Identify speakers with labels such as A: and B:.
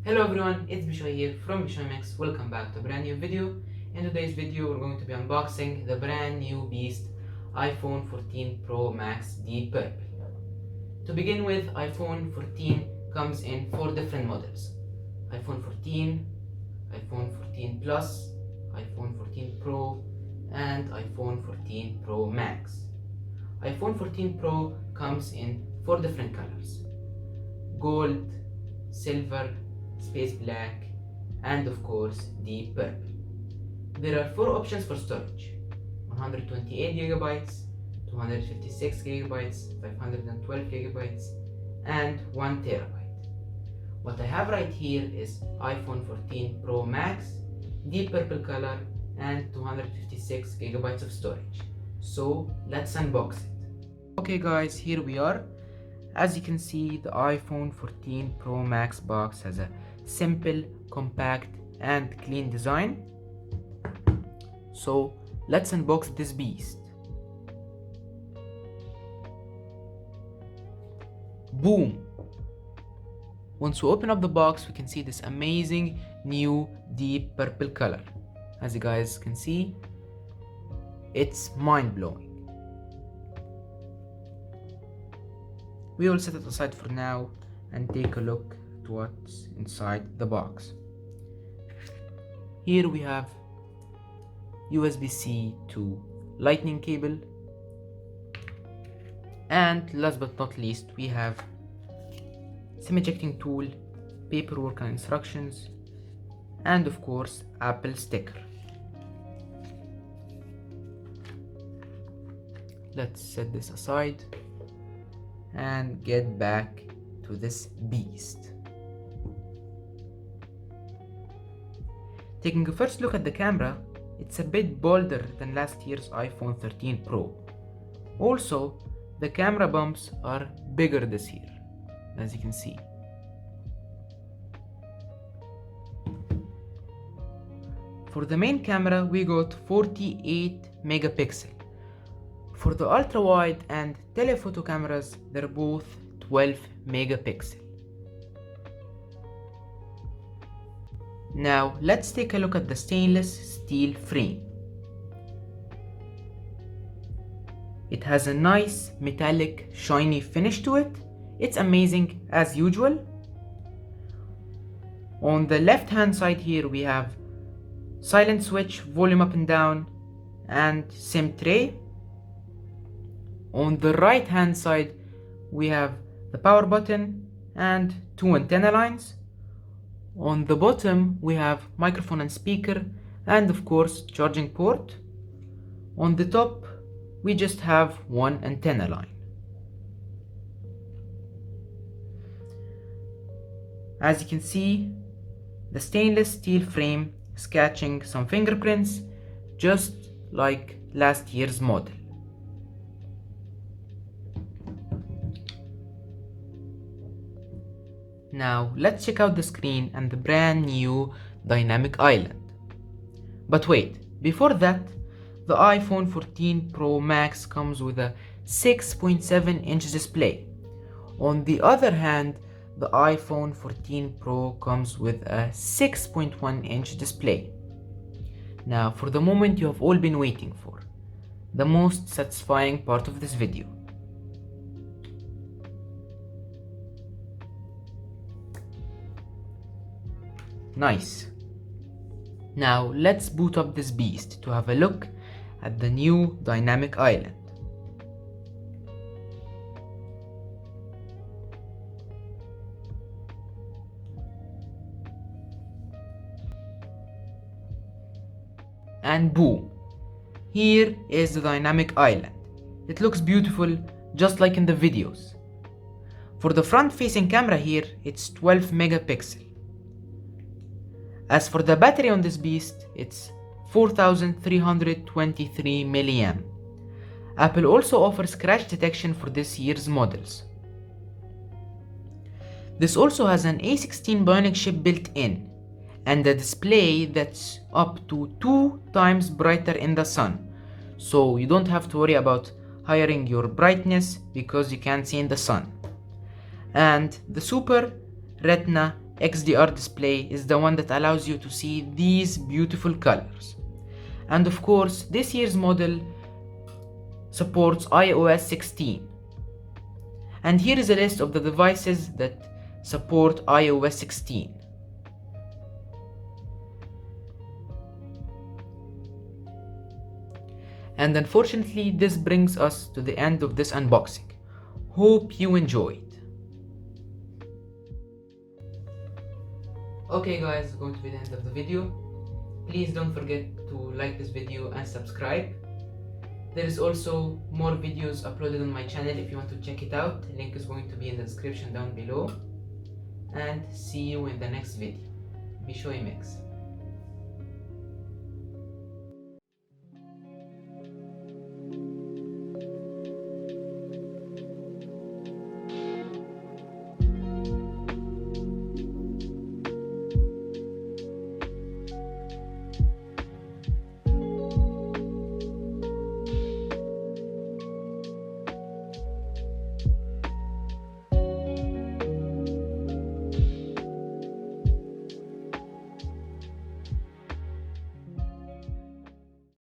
A: Hello everyone, it's Beshoy here from BeshoyMiX. Welcome back to a brand new video. In today's video, we're going to be unboxing the brand new beast iPhone 14 Pro Max Deep Purple. To begin with, iPhone 14 comes in 4 different models: iPhone 14, iPhone 14 Plus, iPhone 14 Pro, and iPhone 14 Pro Max. iPhone 14 Pro comes in 4 different colors: gold, silver, space black, and of course deep purple. There are 4 options for storage: 128GB, 256GB, 512GB, and 1TB. What I have right here is iPhone 14 Pro Max, deep purple color, and 256GB of storage. So let's unbox it. Okay guys, here we are. As you can see, the iPhone 14 Pro Max box has a simple, compact, and clean design. So let's unbox this beast. Boom! Once we open up the box, we can see this amazing new deep purple color. As you guys can see, it's mind-blowing. We will set it aside for now and take a look at what's inside the box. Here we have USB-C to lightning cable, and last but not least we have SIM ejecting tool, paperwork and instructions, and of course Apple sticker. Let's set this aside and get back to this beast. Taking a first look at the camera, it's a bit bolder than last year's iPhone 13 Pro. Also, the camera bumps are bigger this year, as you can see. For the main camera, we got 48 megapixel. For the ultra wide and telephoto cameras, they're both 12 megapixel. Now let's take a look at the stainless steel frame. It has a nice metallic shiny finish to it. It's amazing as usual. On the left hand side here we have silent switch, volume up and down, and SIM tray. On the right hand side we have the power button and 2 antenna lines. On the bottom we have microphone and speaker, and of course charging port. On the top we just have 1 antenna line. As you can see, the stainless steel frame is catching some fingerprints just like last year's model. Now let's check out the screen and the brand new dynamic island. But wait, before that, the iPhone 14 Pro Max comes with a 6.7-inch display. On the other hand, the iPhone 14 Pro comes with a 6.1-inch display. Now for the moment you have all been waiting for, the most satisfying part of this video. Nice. Now let's boot up this beast to have a look at the new dynamic island. And boom, here is the dynamic island. It looks beautiful just like in the videos. For the front facing camera here, it's 12 megapixel. As for the battery on this beast, it's 4323 mAh. Apple also offers crash detection for this year's models. This also has an A16 Bionic chip built in, and a display that's up to 2 times brighter in the sun, so you don't have to worry about hiring your brightness because you can't see in the sun. And the Super Retina XDR display is the one that allows you to see these beautiful colors. And of course, this year's model supports iOS 16. And here is a list of the devices that support iOS 16. And unfortunately, this brings us to the end of this unboxing. Hope you enjoyed. Okay guys, going to be the end of the video. Please don't forget to like this video and subscribe. There is also more videos uploaded on my channel if you want to check it out. The link is going to be in the description down below. And see you in the next video. BeshoyMiX.